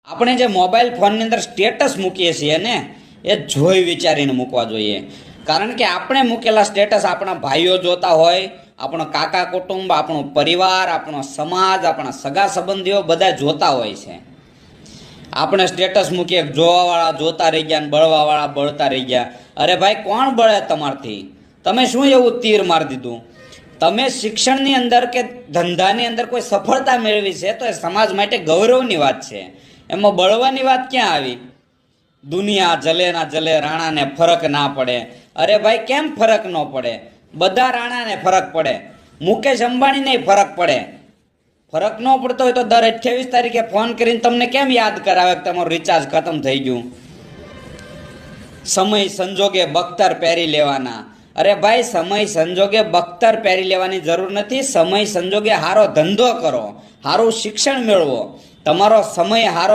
આપણે જે મોબાઈલ ફોનની અંદર સ્ટેટસ મૂકીએ છીએ ને એ જોઈ વિચારીને મૂકવા જોઈએ. કારણ કે આપણે મૂકેલા સ્ટેટસ આપણા ભાઈઓ જોતા હોય, આપણો કાકા કુટુંબ, આપણો પરિવાર, આપણો સમાજ, આપણા સગા સંબંધીઓ બધા જોતા હોય છે. આપણે સ્ટેટસ મૂકીએ, જોવાવાળા જોતા રહી ગયા ને બળવાવાળા બળતા રહી ગયા. અરે ભાઈ, કોણ બળે તમારથી? તમે શું એવું તીર મારી દીધું? તમે શિક્ષણની અંદર કે ધંધાની અંદર કોઈ સફળતા મેળવી છે તો એ સમાજ માટે ગૌરવની વાત છે. એમાં બળવાની વાત ક્યાં આવી? દુનિયા જલે ના જલે, રાણાને ફરક ના પડે. અરે ભાઈ, કેમ ફરક ન પડે? બધા રાણાને ફરક પડે, મુકેશ અંબાણીને ફરક પડે. ફરક ન પડતો હોય તો દર 28 તારીખે ફોન કરીને તમને કેમ યાદ કરાવે કે તમારું રિચાર્જ ખતમ થઈ ગયું? સમય સંજોગે બખ્તર પહેરી લેવાના. અરે ભાઈ, સમય સંજોગે બખ્તર પહેરી લેવાની જરૂર નથી. સમય સંજોગે સારો ધંધો કરો, સારું શિક્ષણ મેળવો. તમારો સમય સારો